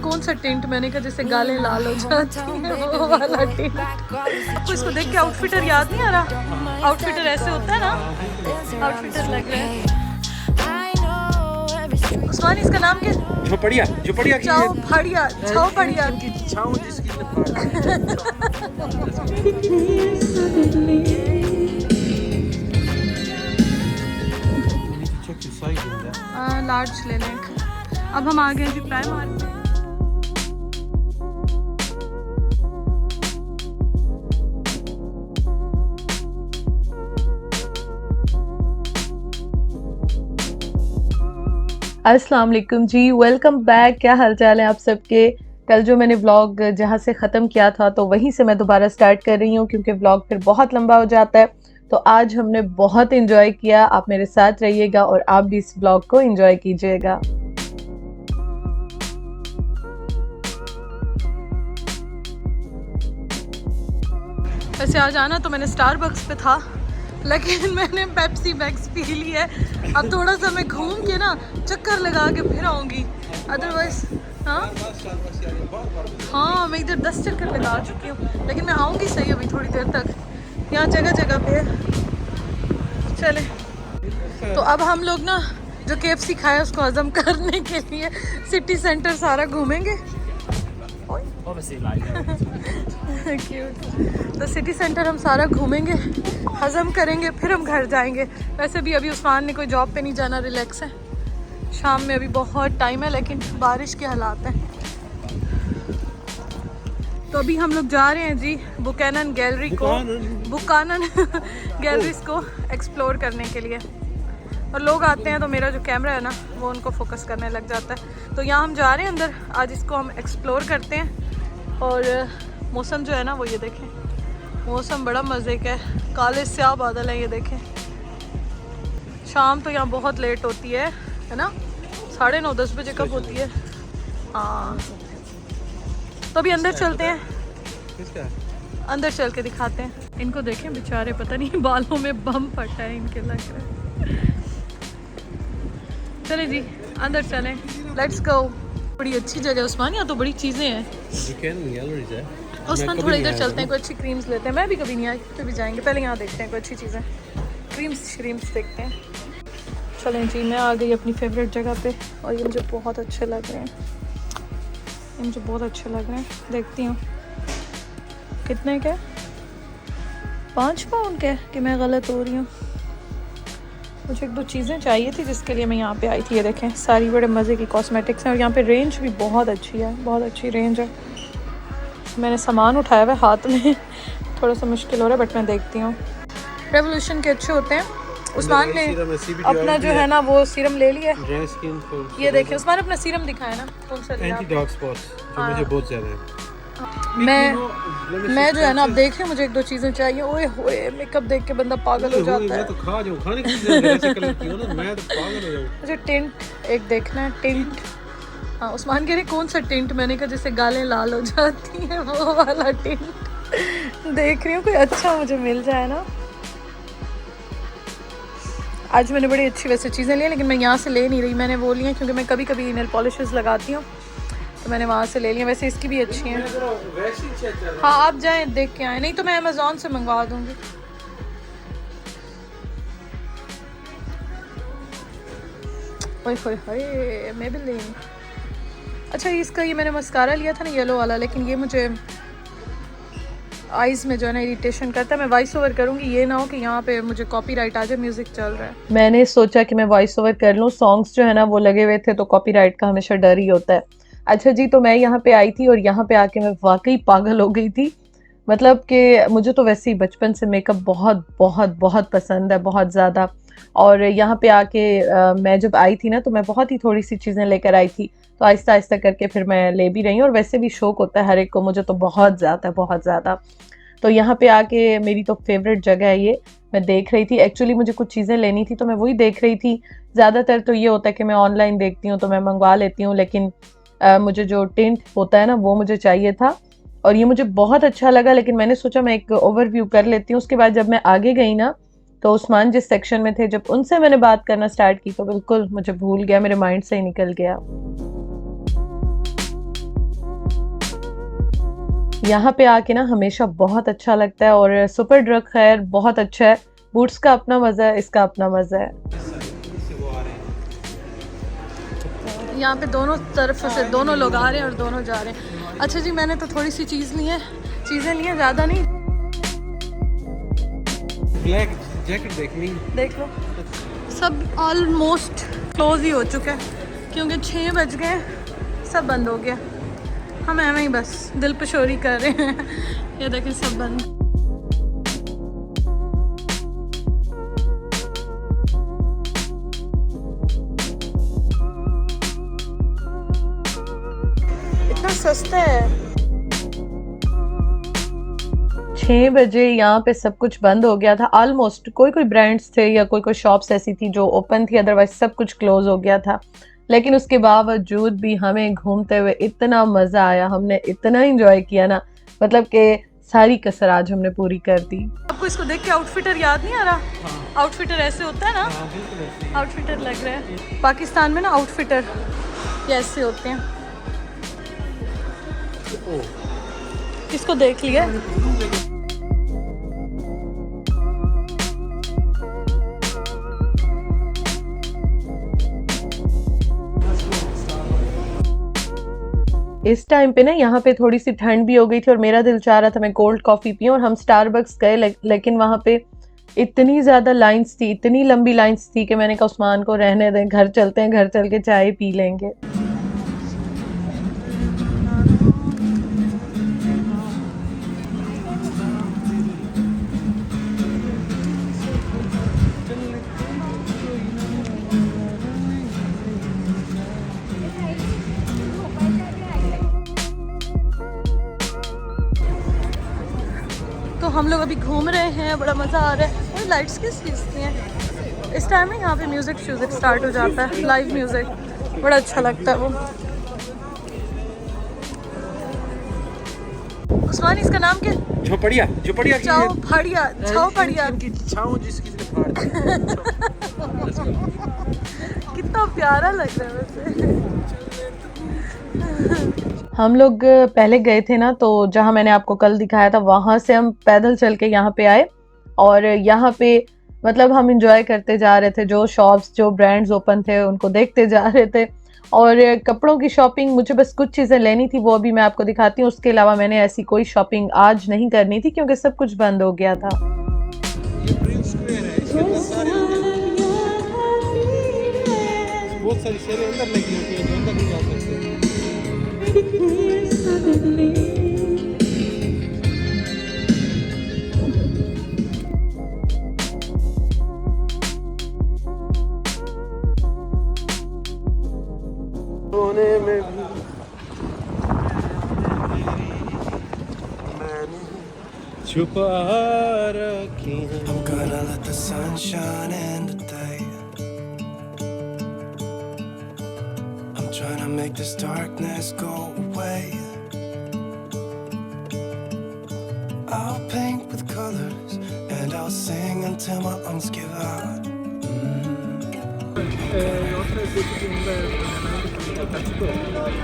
कौन सा टेंट, मैंने कहा जैसे गालें लाल हो जाती हैं वो वाला टेंट। तो इसको देख के आउटफिटर याद नहीं आ रहा, आउटफिटर ऐसे होता है ना, आउटफिटर लग रहा है। उस्मान इसका नाम क्या? झोपड़िया, झोपड़िया की छाव फड़िया, छाव फड़िया की छाव जिसकी लार्ज ले लें। अब हम आ गए जी प्राइम मार्केट। अस्सलाम वालेकुम जी, वेलकम बैक। क्या हाल चाल है आप सबके। कल जो मैंने व्लॉग जहाँ से ख़त्म किया था तो वहीं से मैं दोबारा स्टार्ट कर रही हूँ क्योंकि व्लॉग फिर बहुत लंबा हो जाता है। तो आज हमने बहुत एंजॉय किया, आप मेरे साथ रहिएगा और आप भी इस व्लॉग को एंजॉय कीजिएगा। वैसे आज आना तो मैंने स्टारबक्स पे था, लेकिन मैंने पेप्सी मैक्स पी ली है। अब थोड़ा सा मैं घूम के ना चक्कर लगा के फिर आऊँगी, अदरवाइज हाँ मैं इधर 10 चक्कर लगा चुकी हूँ, लेकिन मैं आऊँगी सही अभी थोड़ी देर तक। यहाँ जगह जगह पे है। चले तो अब हम लोग ना जो KFC खाया उसको हजम करने के लिए सिटी सेंटर सारा घूमेंगे। तो सिटी सेंटर हम सारा घूमेंगे, हजम करेंगे, फिर हम घर जाएंगे। वैसे भी अभी उस्मान ने कोई जॉब पे नहीं जाना, रिलैक्स है। शाम में अभी बहुत टाइम है, लेकिन बारिश के हालात हैं। तो अभी हम लोग जा रहे हैं जी बुकानन गैलरी को, बुकानन गैलरीज को एक्सप्लोर करने के लिए। और लोग आते हैं तो मेरा जो कैमरा है ना वो उनको फोकस करने लग जाता है। तो यहाँ हम जा रहे हैं अंदर, आज इसको हम एक्सप्लोर करते हैं। और मौसम जो है ना वो ये देखें, मौसम बड़ा मज़े का है, काले स्याह बादल हैं ये देखें। शाम तो यहाँ बहुत लेट होती है ना, 9:30-10 बजे कब होती है। हाँ तो अभी अंदर चलते हैं, अंदर चल के दिखाते हैं। इनको देखें बेचारे, पता नहीं बालों में बम फटा है इनके, लग रहा है। चले जी अंदर चलें, लेट्स गो। बड़ी अच्छी जगह उस्मान, यहाँ तो बड़ी चीज़ें हैं। उस्मान थोड़ा इधर चलते हैं, कोई अच्छी क्रीम्स लेते हैं। मैं भी कभी नहीं आई, तो भी जाएंगे। पहले यहाँ देखते हैं कोई अच्छी चीज़ें, क्रीम्स श्रीम्स देखते हैं। चलें जी, मैं आ गई अपनी फेवरेट जगह पे और ये मुझे बहुत अच्छे लग रहे हैं, ये मुझे बहुत अच्छे लग रहे हैं। देखती हूँ कितने के, 5 पाउंड के, कि मैं गलत हो रही हूँ। मुझे 1-2 चीज़ें चाहिए थी जिसके लिए मैं यहाँ पे आई थी। ये देखें सारी बड़े मज़े की कॉस्मेटिक्स हैं और यहाँ पे रेंज भी बहुत अच्छी है, बहुत अच्छी रेंज है। मैंने सामान उठाया हुआ है हाथ में, थोड़ा सा मुश्किल हो रहा है बट मैं देखती हूँ। रेवोल्यूशन के अच्छे होते हैं। उस्मान ने अपना जो है ना वो सीरम ले लिया। ये देखें उस्मान अपना सीरम दिखाया ना, कौन सा लिया? एंटी डॉग स्पॉट्स जो मुझे बहुत ज़्यादा है। मैं जो है ना अब देख रही हूँ, मुझे 1-2 चीज़ें चाहिए। ओए होए मेकअप देख के बंदा पागल हो जाता है। मैं तो खा जाऊँ, खाने की चीज़ें ऐसे कर लेती हो ना, मैं तो पागल हो जाऊँ। मुझे टिंट एक देखना है, टिंट। हाँ उस्मान कह रहे कौन सा टिंट, मैंने कहा जैसे गालें लाल हो जाती हैं वो वाला टिंट देख रही हूँ, कोई अच्छा मुझे मिल जाए ना। आज मैंने बड़ी अच्छी वैसे चीज़ें ली, लेकिन मैं यहाँ से ले नहीं रही। मैंने वो ली हैं क्योंकि मैं कभी कभी नेल पॉलिशेस लगाती हूँ, तो मैंने वहाँ से ले लिया। वैसे इसकी भी अच्छी हैं। हाँ आप जाएं देख के आए, नहीं तो मैं अमेज़ॉन से मंगवा दूँगी। ओए होए होए मेबेलिन। अच्छा इसका ये मैंने मस्कारा लिया था ना येलो वाला, लेकिन ये मुझे आइज़ में जो है ना इरिटेशन करता है। मैं वॉइस ओवर करूँगी, ये ना हो कि यहाँ पे मुझे कॉपीराइट आ जाए, म्यूज़िक चल रहा है। मैंने सोचा कि मैं वॉइस ओवर कर लूँ, सॉन्ग्स जो है ना वो लगे हुए थे तो कॉपीराइट का हमेशा डर ही होता है। अच्छा जी, तो मैं यहाँ पे आई थी और यहाँ पे आके मैं वाकई पागल हो गई थी। मतलब कि मुझे तो वैसे ही बचपन से मेकअप बहुत बहुत बहुत पसंद है, बहुत ज़्यादा। और यहाँ पे आके मैं जब आई थी ना तो मैं बहुत ही थोड़ी सी चीज़ें लेकर आई थी, तो आहिस्ता आहिस्ता करके फिर मैं ले भी रही हूँ। और वैसे भी शौक होता है हर एक को, मुझे तो बहुत ज़्यादा। तो यहाँ पे आके मेरी तो फेवरेट जगह है ये। मैं देख रही थी, एक्चुअली मुझे कुछ चीज़ें लेनी थी तो मैं वही देख रही थी। ज़्यादातर तो ये होता है कि मैं ऑनलाइन देखती हूँ तो मैं मंगवा लेती हूँ, लेकिन मुझे जो टिंट होता है ना वो मुझे चाहिए था और ये मुझे बहुत अच्छा लगा। लेकिन मैंने सोचा मैं एक ओवरव्यू कर लेती हूँ। उसके बाद जब मैं आगे गई ना तो उस्मान जिस सेक्शन में थे, जब उनसे मैंने बात करना स्टार्ट की तो बिल्कुल मुझे भूल गया, मेरे माइंड से ही निकल गया। यहाँ पे आके ना हमेशा बहुत अच्छा लगता है और सुपर ड्रग खैर बहुत अच्छा है। बूट्स का अपना मज़ा है, इसका अपना मज़ा है। यहाँ पे दोनों तरफ से दोनों लोग आ रहे हैं और दोनों जा रहे हैं। अच्छा जी, मैंने तो थोड़ी सी चीज़ें ली हैं, ज़्यादा नहीं। ब्लैक जैकेट देख लो, सब ऑलमोस्ट क्लोज ही हो चुका है क्योंकि 6 बज गए, सब बंद हो गया। हम ऐਵੇਂ ही बस दिल पशोरी कर रहे हैं। ये देखें सब बंद। इतना सस्ता है। 6 बजे यहाँ पे सब कुछ बंद हो गया था ऑलमोस्ट। कोई ब्रांड्स थे या कोई शॉप्स ऐसी थी जो ओपन थी, अदरवाइज सब कुछ क्लोज हो गया था। लेकिन उसके बावजूद भी हमें घूमते हुए इतना मज़ा आया, हमने इतना एंजॉय किया ना, मतलब कि सारी कसर आज हमने पूरी कर दी। आपको इसको देख के आउटफिटर याद नहीं आ रहा? हाँ। आउटफिटर ऐसे होता है ना? हाँ, बिल्कुल आउटफिटर लग रहा है। पाकिस्तान में ना आउटफिटर ऐसे होते हैं। इसको देख लिया। इस टाइम पे ना यहाँ पे थोड़ी सी ठंड भी हो गई थी और मेरा दिल चाह रहा था मैं कोल्ड कॉफ़ी पीऊँ और हम स्टारबक्स गए, लेकिन वहाँ पे इतनी ज़्यादा लाइंस थी, इतनी लंबी लाइंस थी कि मैंने कहा उस्मान को रहने दें, घर चलते हैं, घर चल के चाय पी लेंगे। तो हम लोग अभी घूम रहे हैं, बड़ा मज़ा आ रहा है। और लाइट्स किस चीज़ की हैं? इस टाइम में यहाँ पे म्यूज़िक स्टार्ट हो जाता है, लाइव म्यूज़िक, बड़ा अच्छा लगता है वो। उस्मान, इसका नाम क्या? झोपड़िया जिसकी कितना प्यारा लग रहा है वैसे। हम लोग पहले गए थे ना, तो जहाँ मैंने आपको कल दिखाया था वहाँ से हम पैदल चल के यहाँ पे आए और यहाँ पे मतलब हम इंजॉय करते जा रहे थे। जो शॉप्स, जो ब्रांड्स ओपन थे उनको देखते जा रहे थे और कपड़ों की शॉपिंग मुझे बस कुछ चीज़ें लेनी थी, वो अभी मैं आपको दिखाती हूँ। उसके अलावा मैंने ऐसी कोई शॉपिंग आज नहीं करनी थी क्योंकि सब कुछ बंद हो गया था। बहुत सारी शेरें अंदर लगी होती हैं जो अंदर नहीं जा सकते। छुपा रखी है। I'm gonna let the sun shine in today. I'm trying to make this darkness go away. I'll paint with colors and I'll sing until my lungs give out.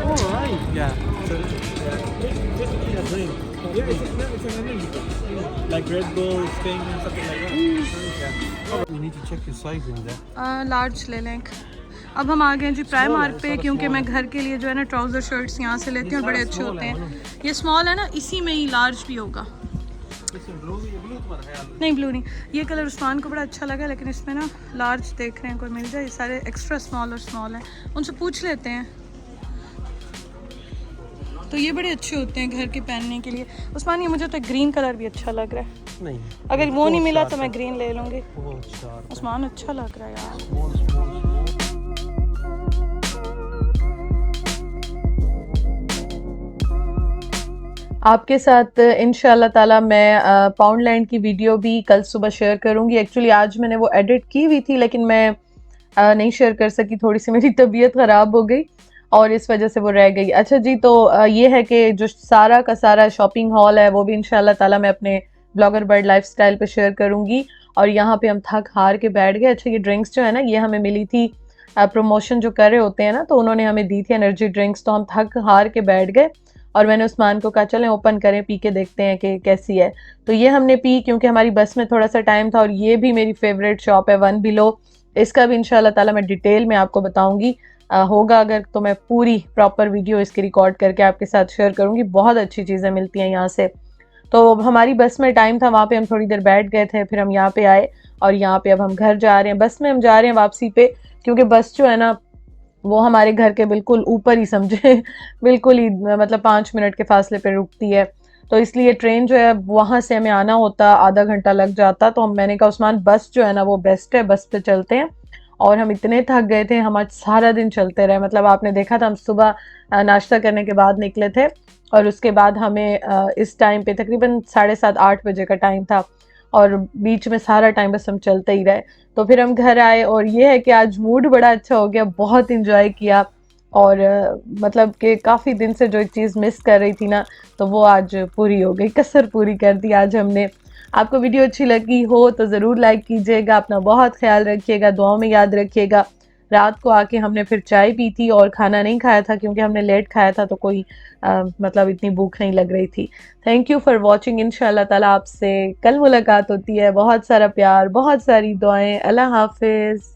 Oh, right. Yeah. So, just a drink. Yeah, it's an energy. Like Red Bull, Sting, and something like that. Yeah. We need to check your size in there. Large ले लें। अब हम आ गए जी Primark पे, क्योंकि मैं घर के लिए जो है ना ट्राउज़र शर्ट्स यहाँ से लेती हूँ और बड़े अच्छे होते हैं। ये स्मॉल है ना, इसी में ही लार्ज भी होगा। नहीं, ब्लू नहीं, ये कलर उस्मान को बड़ा अच्छा लगा, लेकिन इसमें ना लार्ज देख रहे हैं कोई मिल जाए। ये सारे एक्स्ट्रा स्मॉल और स्मॉल हैं, उनसे पूछ लेते हैं। तो ये बड़े अच्छे होते हैं घर के पहनने के लिए। उस्मान, ये मुझे तो ग्रीन कलर भी अच्छा लग रहा है। नहीं, अगर वो नहीं मिला तो मैं ग्रीन ले लूँगी। उस्मान, अच्छा लग रहा है यार। आपके साथ इंशाल्लाह ताला मैं पाउंडलैंड की वीडियो भी कल सुबह शेयर करूंगी। एक्चुअली आज मैंने वो एडिट की हुई थी, लेकिन मैं नहीं शेयर कर सकी, थोड़ी सी मेरी तबीयत ख़राब हो गई और इस वजह से वो रह गई। अच्छा जी, तो ये है कि जो सारा का सारा शॉपिंग हॉल है वो भी इंशाल्लाह ताला मैं अपने ब्लॉगर बर्ड लाइफस्टाइल पे शेयर करूंगी। और यहाँ पे हम थक हार के बैठ गए। अच्छा, ये ड्रिंक्स जो है ना, ये हमें मिली थी, प्रमोशन जो कर रहे होते हैं ना, तो उन्होंने हमें दी थी एनर्जी ड्रिंक्स, तो हम थक हार के बैठ गए और मैंने उस्मान को कहा चलें ओपन करें, पी के देखते हैं कि कैसी है। तो ये हमने पी, क्योंकि हमारी बस में थोड़ा सा टाइम था। और ये भी मेरी फेवरेट शॉप है वन बिलो, इसका भी इंशाल्लाह ताला मैं डिटेल में आपको बताऊंगी। होगा अगर तो मैं पूरी प्रॉपर वीडियो इसकी रिकॉर्ड करके आपके साथ शेयर करूंगी। बहुत अच्छी चीज़ें मिलती हैं यहाँ से। तो हमारी बस में टाइम था, वहाँ पे हम थोड़ी देर बैठ गए थे, फिर हम यहाँ पे आए और यहाँ पे अब हम घर जा रहे हैं। बस में हम जा रहे हैं वापसी पे, क्योंकि बस जो है ना वो हमारे घर के बिल्कुल ऊपर ही समझे बिल्कुल ही मतलब 5 मिनट के फासले पे रुकती है। तो इसलिए ट्रेन जो है वहाँ से हमें आना होता, आधा घंटा लग जाता। तो मैंने कहा उस्मान बस जो है ना वो बेस्ट है, बस पे चलते हैं। और हम इतने थक गए थे, हम आज सारा दिन चलते रहे। मतलब आपने देखा था हम सुबह नाश्ता करने के बाद निकले थे और उसके बाद हमें इस टाइम पे तकरीबन 7:30-8 बजे का टाइम था और बीच में सारा टाइम बस हम चलते ही रहे। तो फिर हम घर आए और ये है कि आज मूड बड़ा अच्छा हो गया, बहुत इंजॉय किया। और मतलब कि काफ़ी दिन से जो एक चीज़ मिस कर रही थी ना, तो वो आज पूरी हो गई, कसर पूरी कर दी आज हमने। आपको वीडियो अच्छी लगी हो तो ज़रूर लाइक कीजिएगा, अपना बहुत ख्याल रखिएगा, दुआओं में याद रखिएगा। रात को आके हमने फिर चाय पी थी और खाना नहीं खाया था, क्योंकि हमने लेट खाया था तो कोई मतलब इतनी भूख नहीं लग रही थी। Thank you for watching. इंशाल्लाह ताला आपसे कल मुलाकात होती है। बहुत सारा प्यार, बहुत सारी दुआएं। अल्लाह हाफिज़।